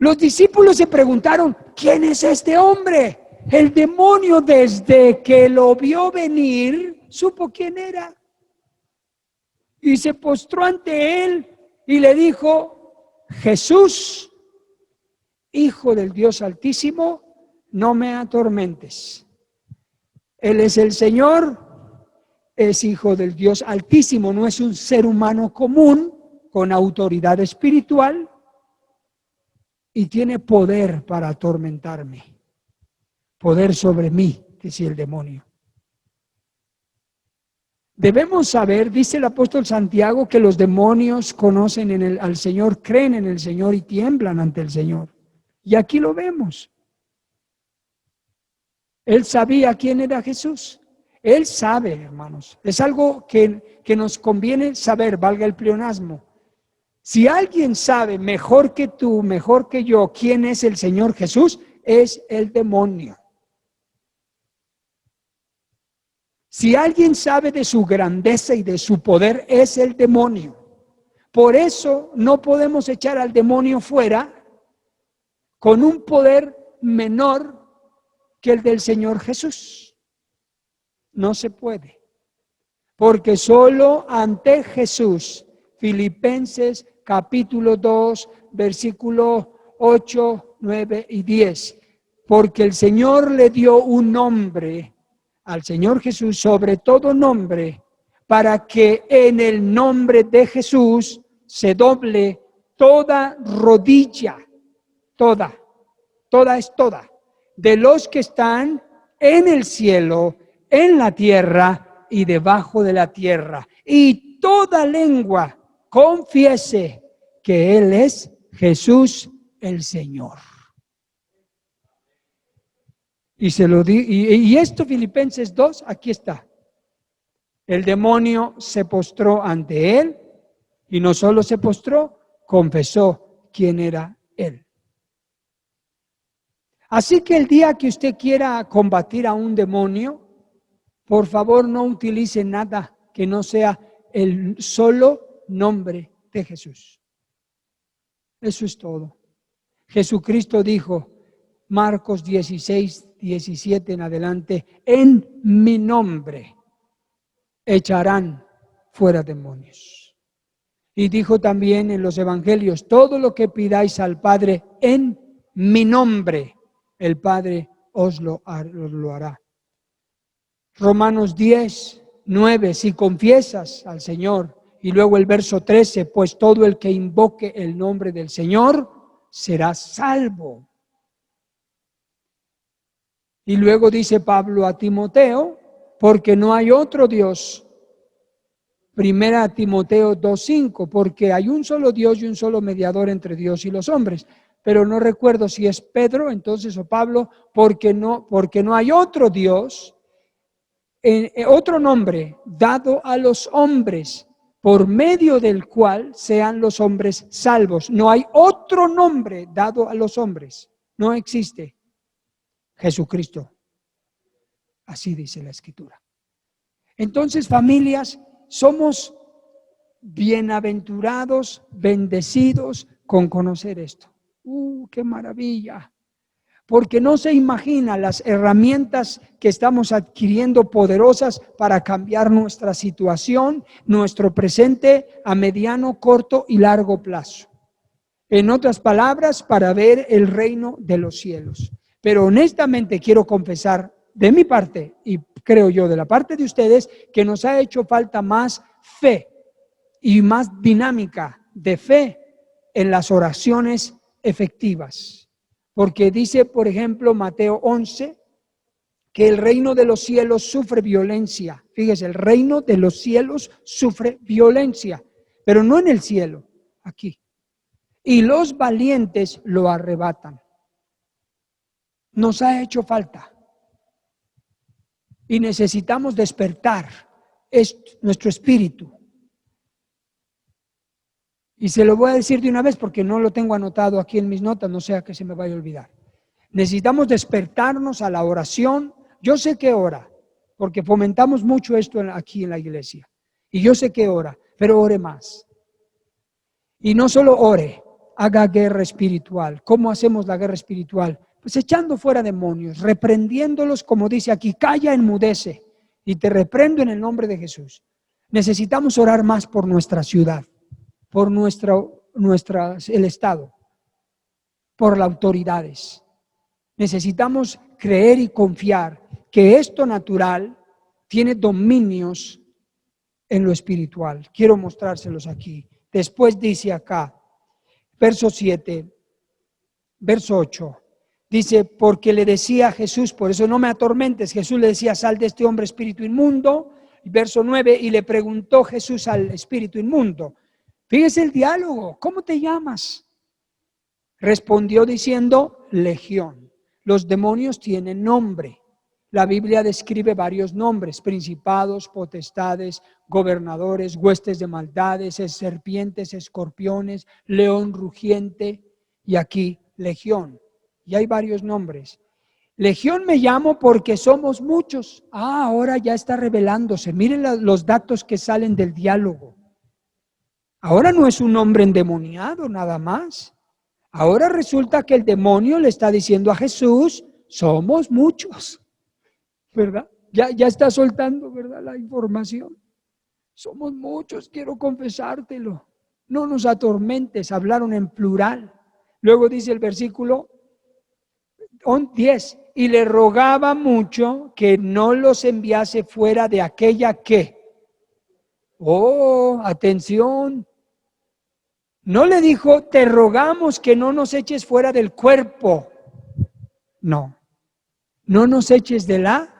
Los discípulos se preguntaron, ¿quién es este hombre? El demonio, desde que lo vio venir, supo quién era. Y se postró ante él y le dijo, Jesús, Hijo del Dios Altísimo, no me atormentes. Él es el Señor, es Hijo del Dios Altísimo, no es un ser humano común con autoridad espiritual y tiene poder para atormentarme. Poder sobre mí, decía el demonio. Debemos saber, dice el apóstol Santiago, que los demonios conocen al Señor, creen en el Señor y tiemblan ante el Señor. Y aquí lo vemos. Él sabía quién era Jesús. Él sabe, hermanos. Es algo que nos conviene saber, valga el pleonasmo. Si alguien sabe mejor que tú, mejor que yo, quién es el Señor Jesús, es el demonio. Si alguien sabe de su grandeza y de su poder, es el demonio. Por eso no podemos echar al demonio fuera con un poder menor que el del Señor Jesús. No se puede. Porque solo ante Jesús, Filipenses capítulo 2, versículo 8, 9 y 10. Porque el Señor le dio un nombre al Señor Jesús sobre todo nombre, para que en el nombre de Jesús se doble toda rodilla, toda es toda, de los que están en el cielo, en la tierra y debajo de la tierra. Y toda lengua confiese que Él es Jesús el Señor. Y esto, Filipenses 2, aquí está. El demonio se postró ante él Y no solo se postró, confesó quién era él. Así que el día que usted quiera combatir a un demonio, por favor no utilice nada que no sea el solo nombre de Jesús. Eso es todo. Jesucristo dijo, Marcos 16, 17 en adelante, en mi nombre echarán fuera demonios. Y dijo también en los evangelios, todo lo que pidáis al Padre en mi nombre, el Padre os lo hará. Romanos 10, 9, si confiesas al Señor, y luego el verso 13, pues todo el que invoque el nombre del Señor será salvo. Y luego dice Pablo a Timoteo, porque no hay otro Dios. Primera Timoteo 2:5, porque hay un solo Dios y un solo mediador entre Dios y los hombres. Pero no recuerdo si es Pedro entonces o Pablo, porque no hay otro Dios, otro nombre dado a los hombres por medio del cual sean los hombres salvos. No hay otro nombre dado a los hombres. No existe. Jesucristo. Así dice la Escritura. Entonces, familias, somos bienaventurados, bendecidos con conocer esto. ¡Qué maravilla! Porque no se imagina las herramientas que estamos adquiriendo poderosas para cambiar nuestra situación, nuestro presente a mediano, corto y largo plazo. En otras palabras, para ver el reino de los cielos. Pero honestamente quiero confesar de mi parte, y creo yo de la parte de ustedes, que nos ha hecho falta más fe y más dinámica de fe en las oraciones efectivas. Porque dice, por ejemplo, Mateo 11, que el reino de los cielos sufre violencia. Fíjese, el reino de los cielos sufre violencia, pero no en el cielo, aquí. Y los valientes lo arrebatan. Nos ha hecho falta. Y necesitamos despertar nuestro espíritu. Y se lo voy a decir de una vez porque no lo tengo anotado aquí en mis notas, no sea que se me vaya a olvidar. Necesitamos despertarnos a la oración. Yo sé que ora, porque fomentamos mucho esto aquí en la iglesia. Y yo sé que ora, pero ore más. Y no solo ore, haga guerra espiritual. ¿Cómo hacemos la guerra espiritual? Pues echando fuera demonios, reprendiéndolos, como dice aquí, calla, enmudece. Y te reprendo en el nombre de Jesús. Necesitamos orar más por nuestra ciudad, por el Estado, por las autoridades. Necesitamos creer y confiar que esto natural tiene dominios en lo espiritual. Quiero mostrárselos aquí. Después dice acá, verso 7, verso 8, dice, porque le decía a Jesús, por eso no me atormentes, Jesús le decía, sal de este hombre espíritu inmundo. Verso 9, y le preguntó Jesús al espíritu inmundo, fíjese el diálogo, ¿cómo te llamas? Respondió diciendo, Legión. Los demonios tienen nombre. La Biblia describe varios nombres, principados, potestades, gobernadores, huestes de maldades, serpientes, escorpiones, león rugiente, y aquí Legión. Y hay varios nombres. Legión me llamo porque somos muchos. Ahora ya está revelándose. Miren los datos que salen del diálogo. Ahora no es un hombre endemoniado nada más. Ahora resulta que el demonio le está diciendo a Jesús, somos muchos, ¿verdad? Ya está soltando, ¿verdad? La información. Somos muchos, quiero confesártelo. No nos atormentes, hablaron en plural. Luego dice el versículo 10, y le rogaba mucho que no los enviase fuera de aquella que. Oh, atención. No le dijo, te rogamos que no nos eches fuera del cuerpo. No nos eches de la.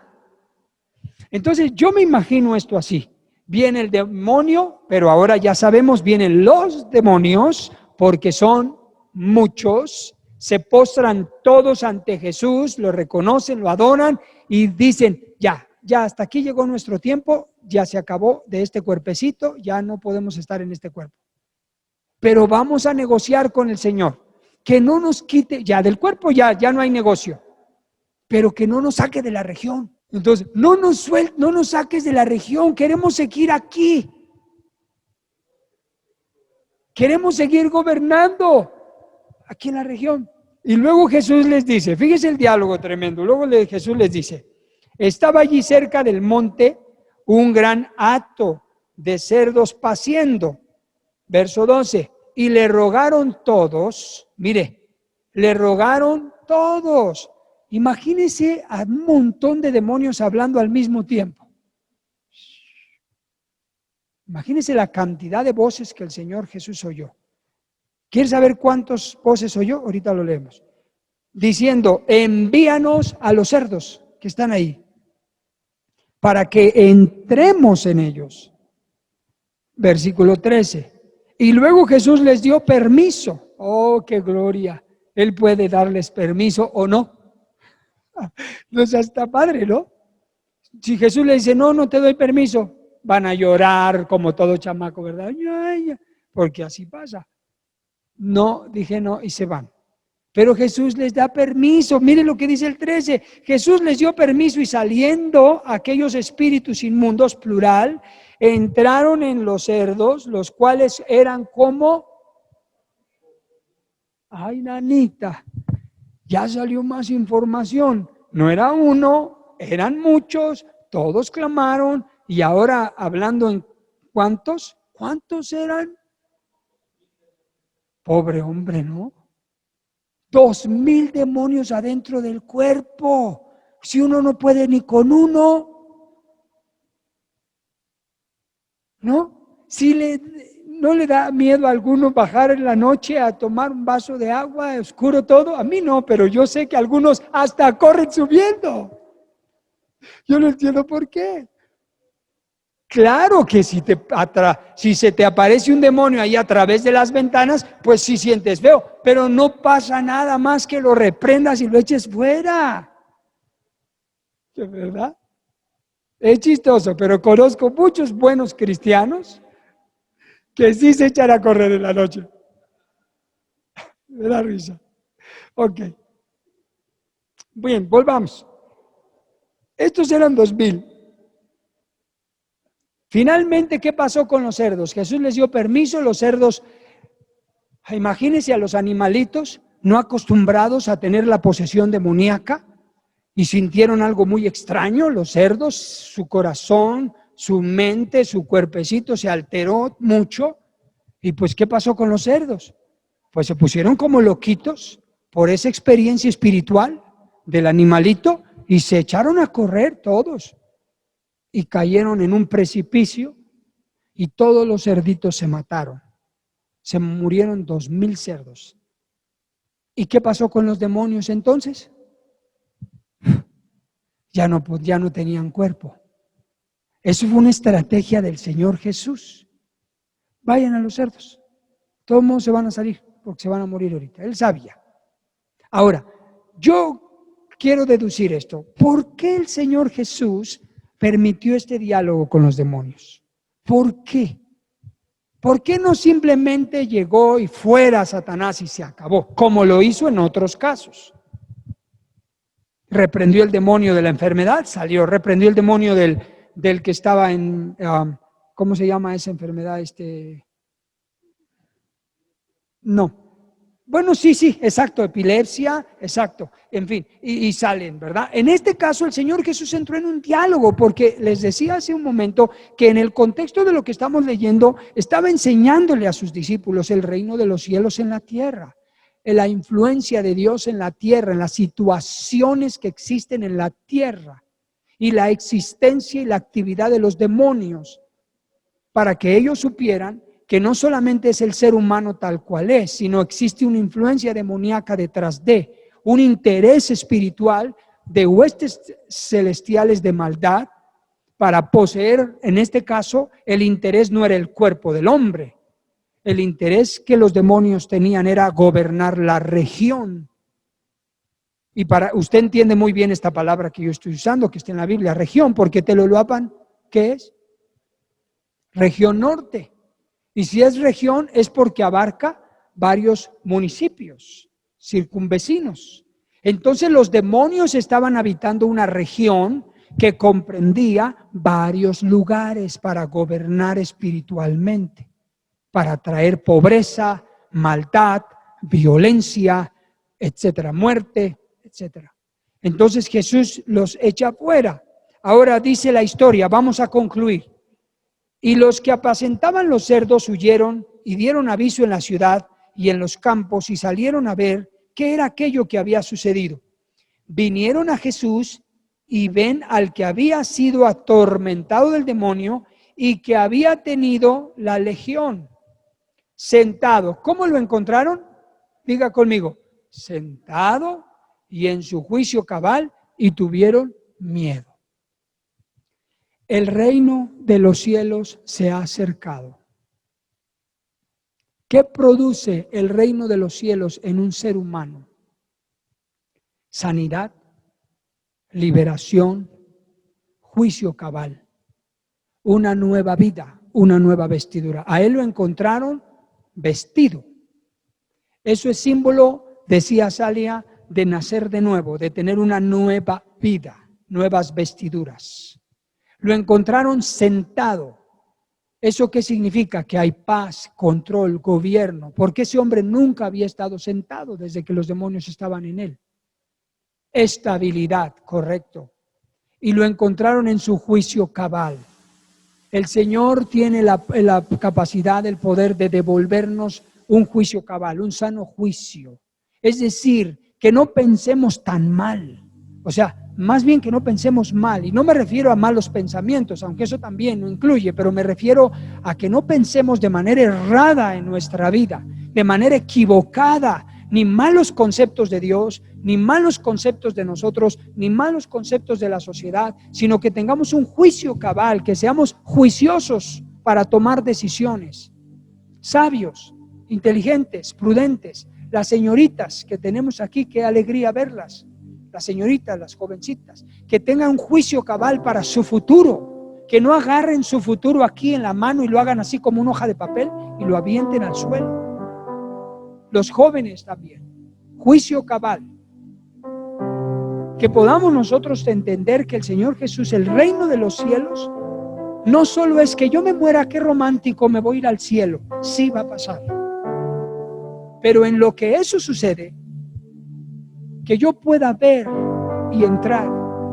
Entonces yo me imagino esto así. Viene el demonio, pero ahora ya sabemos, vienen los demonios, porque son muchos. Se postran todos ante Jesús, lo reconocen, lo adoran y dicen, ya hasta aquí llegó nuestro tiempo, ya se acabó de este cuerpecito, ya no podemos estar en este cuerpo. pero vamos a negociar con el Señor, que no nos quite, ya del cuerpo ya no hay negocio, pero que no nos saque de la región. Entonces, no nos saques de la región, queremos seguir aquí. Queremos seguir gobernando aquí en la región. Y luego Jesús les dice, fíjese el diálogo tremendo, Jesús les dice, estaba allí cerca del monte un gran hato de cerdos paciendo. Verso 12, y le rogaron todos, mire, le rogaron todos. Imagínense a un montón de demonios hablando al mismo tiempo. Imagínense la cantidad de voces que el Señor Jesús oyó. ¿Quieres saber cuántas voces oyó? Ahorita lo leemos. Diciendo, envíanos a los cerdos que están ahí, para que entremos en ellos. Versículo 13. Y luego Jesús les dio permiso. Oh, qué gloria. Él puede darles permiso o no. No es hasta padre, ¿no? Si Jesús le dice, no te doy permiso, van a llorar como todo chamaco, ¿verdad? Porque así pasa. No, dije no y se van. Pero Jesús les da permiso. Miren lo que dice el 13. Jesús les dio permiso y saliendo aquellos espíritus inmundos, plural, entraron en los cerdos, los cuales eran como... Ay, nanita, ya salió más información. No era uno, eran muchos, todos clamaron y ahora hablando en ¿cuántos? ¿Cuántos eran? Pobre hombre, ¿no? 2,000 demonios adentro del cuerpo. Si uno no puede ni con uno, ¿no? ¿No le da miedo a alguno bajar en la noche a tomar un vaso de agua, oscuro todo? A mí no, pero yo sé que algunos hasta corren subiendo. Yo no entiendo por qué. Claro que si se te aparece un demonio ahí a través de las ventanas, pues sí sientes feo, pero no pasa nada más que lo reprendas y lo eches fuera. ¿De verdad? Es chistoso, pero conozco muchos buenos cristianos que sí se echan a correr en la noche. Me da risa. Ok. Bien, volvamos. Estos eran 2,000. Finalmente, ¿qué pasó con los cerdos? Jesús les dio permiso, los cerdos, imagínense a los animalitos no acostumbrados a tener la posesión demoníaca y sintieron algo muy extraño, los cerdos, su corazón, su mente, su cuerpecito se alteró mucho. Y pues, ¿qué pasó con los cerdos? Pues se pusieron como loquitos por esa experiencia espiritual del animalito y se echaron a correr todos. Y cayeron en un precipicio y todos los cerditos se mataron. Se murieron 2,000 cerdos. ¿Y qué pasó con los demonios entonces? Ya no tenían cuerpo. Eso fue una estrategia del Señor Jesús. Vayan a los cerdos. Todos modos se van a salir porque se van a morir ahorita. Él sabía. Ahora, yo quiero deducir esto. ¿Por qué el Señor Jesús permitió este diálogo con los demonios? ¿Por qué? ¿Por qué no simplemente llegó y fuera Satanás y se acabó? Como lo hizo en otros casos. Reprendió el demonio de la enfermedad, salió. Reprendió el demonio del que estaba en, ¿cómo se llama esa enfermedad? No. Bueno, sí, exacto, epilepsia, exacto, en fin, y salen, ¿verdad? En este caso el Señor Jesús entró en un diálogo porque les decía hace un momento que en el contexto de lo que estamos leyendo estaba enseñándole a sus discípulos el reino de los cielos en la tierra, en la influencia de Dios en la tierra, en las situaciones que existen en la tierra y la existencia y la actividad de los demonios para que ellos supieran que no solamente es el ser humano tal cual es, sino existe una influencia demoníaca detrás de, un interés espiritual de huestes celestiales de maldad para poseer, en este caso, el interés no era el cuerpo del hombre, el interés que los demonios tenían era gobernar la región. Y usted entiende muy bien esta palabra que yo estoy usando, que está en la Biblia, región, porque Teloloapan, ¿qué es? Región norte. Y si es región es porque abarca varios municipios circunvecinos. Entonces los demonios estaban habitando una región que comprendía varios lugares para gobernar espiritualmente, para traer pobreza, maldad, violencia, etcétera, muerte, etcétera. Entonces Jesús los echa fuera. Ahora dice la historia, vamos a concluir. Y los que apacentaban los cerdos huyeron y dieron aviso en la ciudad y en los campos y salieron a ver qué era aquello que había sucedido. Vinieron a Jesús y ven al que había sido atormentado del demonio y que había tenido la legión, sentado. ¿Cómo lo encontraron? Diga conmigo, sentado y en su juicio cabal, y tuvieron miedo. El reino de los cielos se ha acercado. ¿Qué produce el reino de los cielos en un ser humano? Sanidad, liberación, juicio cabal, una nueva vida, una nueva vestidura. A él lo encontraron vestido. Eso es símbolo, decía Salia, de nacer de nuevo, de tener una nueva vida, nuevas vestiduras. Lo encontraron sentado. ¿Eso qué significa? Que hay paz, control, gobierno, porque ese hombre nunca había estado sentado desde que los demonios estaban en él. Estabilidad, correcto. Y lo encontraron en su juicio cabal. El Señor tiene la capacidad, el poder de devolvernos un juicio cabal, un sano juicio. Es decir, que no pensemos tan mal. O sea, más bien que no pensemos mal, y no me refiero a malos pensamientos, aunque eso también lo incluye, pero me refiero a que no pensemos de manera errada en nuestra vida, de manera equivocada, ni malos conceptos de Dios, ni malos conceptos de nosotros, ni malos conceptos de la sociedad, sino que tengamos un juicio cabal, que seamos juiciosos para tomar decisiones, sabios, inteligentes, prudentes. Las señoritas que tenemos aquí, qué alegría verlas. Las señoritas, las jovencitas, que tengan un juicio cabal para su futuro, que no agarren su futuro aquí en la mano y lo hagan así como una hoja de papel y lo avienten al suelo. Los jóvenes también, juicio cabal. Que podamos nosotros entender que el Señor Jesús, el reino de los cielos, no solo es que yo me muera, qué romántico, me voy a ir al cielo. Sí va a pasar. Pero en lo que eso sucede, que yo pueda ver y entrar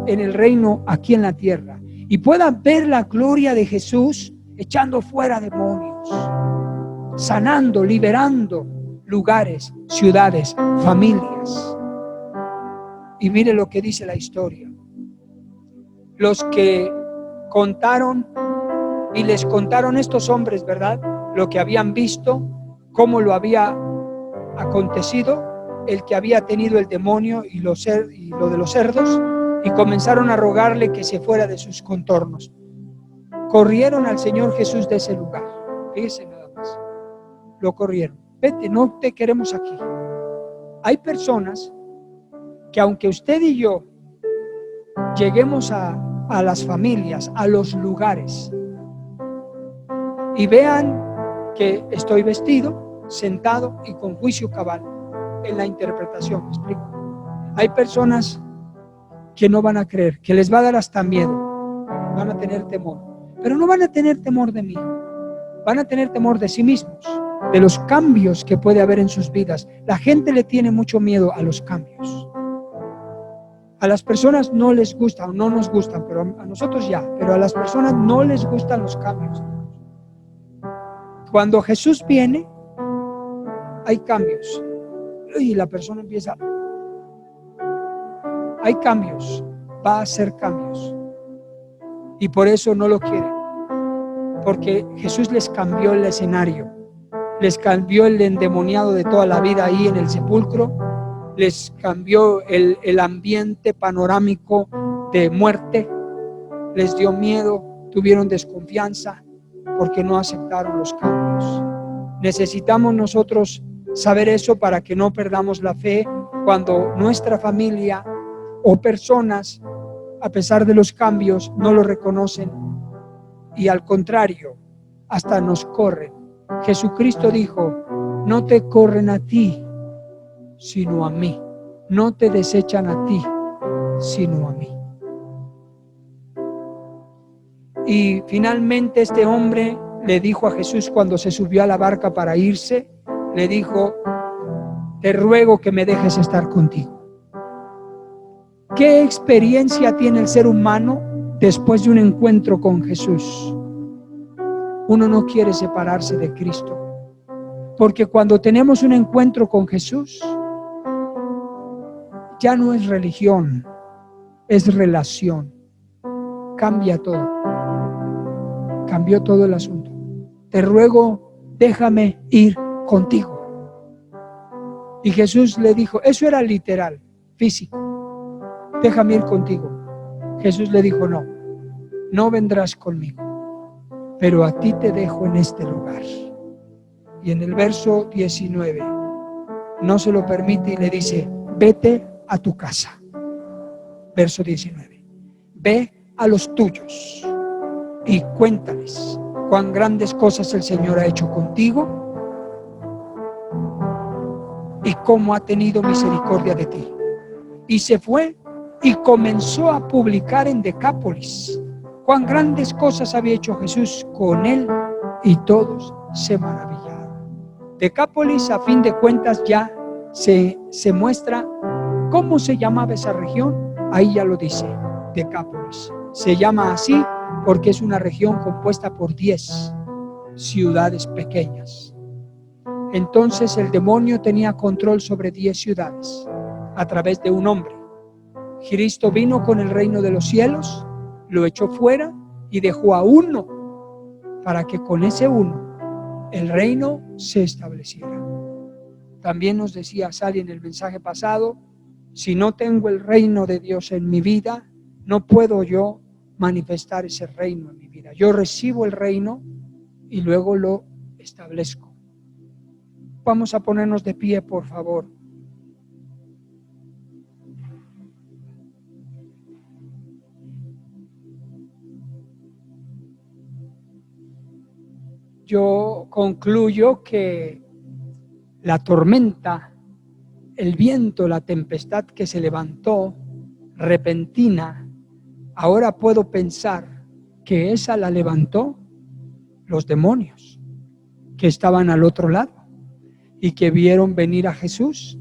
en el reino aquí en la tierra y pueda ver la gloria de Jesús echando fuera demonios, sanando, liberando lugares, ciudades, familias. Y mire lo que dice la historia. Los que contaron y les contaron estos hombres, ¿verdad? Lo que habían visto, cómo lo había acontecido, el que había tenido el demonio y lo de los cerdos, y comenzaron a rogarle que se fuera de sus contornos. Corrieron al Señor Jesús de ese lugar. Fíjese nada más. Lo corrieron. Vete, no te queremos aquí. Hay personas que aunque usted y yo lleguemos a las familias, a los lugares, y vean que estoy vestido, sentado y con juicio cabal, en la interpretación, ¿me explico? Hay personas que no van a creer, que les va a dar hasta miedo, van a tener temor, pero no van a tener temor de mí, van a tener temor de sí mismos, de los cambios que puede haber en sus vidas. La gente le tiene mucho miedo a los cambios. A las personas no les gustan, o no nos gustan, pero a nosotros ya, pero a las personas no les gustan los cambios. Cuando Jesús viene, hay cambios. Y la persona empieza, hay cambios, va a hacer cambios, y por eso no lo quieren, porque Jesús les cambió el escenario, les cambió el endemoniado de toda la vida ahí en el sepulcro, les cambió el ambiente panorámico de muerte, les dio miedo, tuvieron desconfianza porque no aceptaron los cambios. Necesitamos nosotros saber eso para que no perdamos la fe cuando nuestra familia o personas, a pesar de los cambios, no lo reconocen y al contrario, hasta nos corren Jesucristo dijo, no te corren a ti, sino a mí. No te desechan a ti, sino a mí. Y finalmente este hombre le dijo a Jesús cuando se subió a la barca para irse, le dijo, te ruego que me dejes estar contigo. ¿Qué experiencia tiene el ser humano después de un encuentro con Jesús? Uno no quiere separarse de Cristo, porque cuando tenemos un encuentro con Jesús, ya no es religión, es relación. Cambia todo. Cambió todo el asunto. Te ruego, déjame ir contigo. Y Jesús le dijo, eso era literal, físico. Déjame ir contigo. Jesús le dijo, no, no vendrás conmigo, pero a ti te dejo en este lugar. Y en el verso 19, no se lo permite y le dice, vete a tu casa. Verso 19, ve a los tuyos y cuéntales cuán grandes cosas el Señor ha hecho contigo y cómo ha tenido misericordia de ti. Y se fue y comenzó a publicar en Decápolis cuán grandes cosas había hecho Jesús con él, y todos se maravillaron. Decápolis, a fin de cuentas, ya se muestra cómo se llamaba esa región. Ahí ya lo dice, Decápolis. Se llama así porque es una región compuesta por 10 ciudades pequeñas. Entonces el demonio tenía control sobre 10 ciudades a través de un hombre. Cristo vino con el reino de los cielos, lo echó fuera y dejó a uno para que con ese uno el reino se estableciera. También nos decía Sally en el mensaje pasado, si no tengo el reino de Dios en mi vida, no puedo yo manifestar ese reino en mi vida. Yo recibo el reino y luego lo establezco. Vamos a ponernos de pie, por favor. Yo concluyo que la tormenta, el viento, la tempestad que se levantó repentina, ahora puedo pensar que esa la levantó los demonios que estaban al otro lado y que vieron venir a Jesús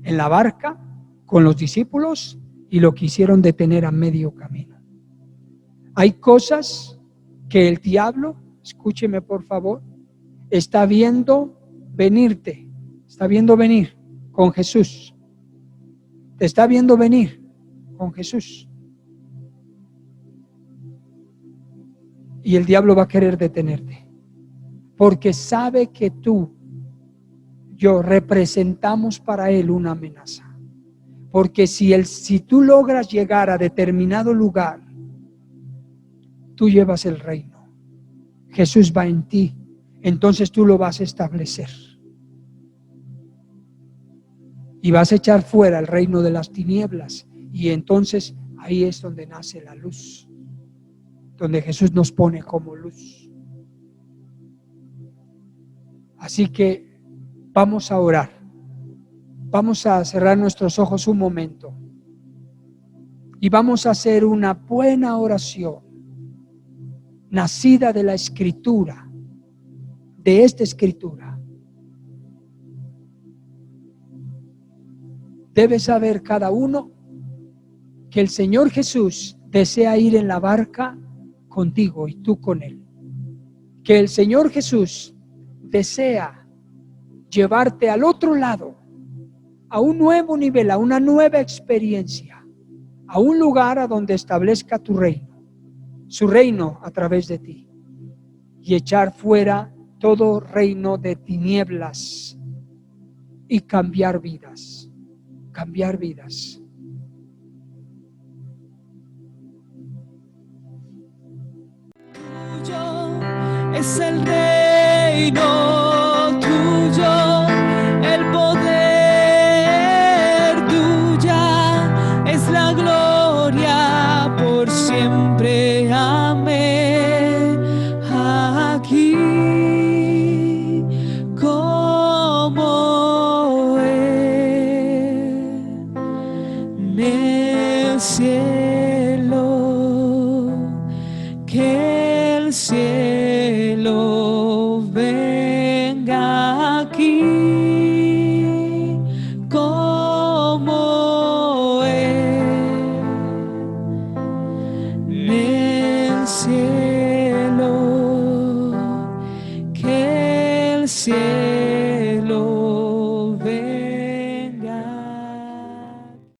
en la barca con los discípulos y lo quisieron detener a medio camino. Hay cosas que el diablo, escúcheme por favor, está viendo venirte, está viendo venir con Jesús. Te está viendo venir con Jesús. Y el diablo va a querer detenerte, porque sabe que tú, yo, representamos para él una amenaza. Porque si tú logras llegar a determinado lugar, tú llevas el reino. Jesús va en ti, entonces tú lo vas a establecer. Y vas a echar fuera el reino de las tinieblas. Y entonces ahí es donde nace la luz, donde Jesús nos pone como luz. Así que vamos a orar. Vamos a cerrar nuestros ojos un momento y vamos a hacer una buena oración nacida de la Escritura, de esta Escritura. Debe saber cada uno que el Señor Jesús desea ir en la barca contigo y tú con Él. Que el Señor Jesús desea llevarte al otro lado, a un nuevo nivel, a una nueva experiencia, a un lugar a donde establezca tu reino, su reino a través de ti, y echar fuera todo reino de tinieblas y cambiar vidas, cambiar vidas. Tuyo es el reino, tuyo el poder, tuya es la gloria por siempre. Amén. Aquí el cielo, que el cielo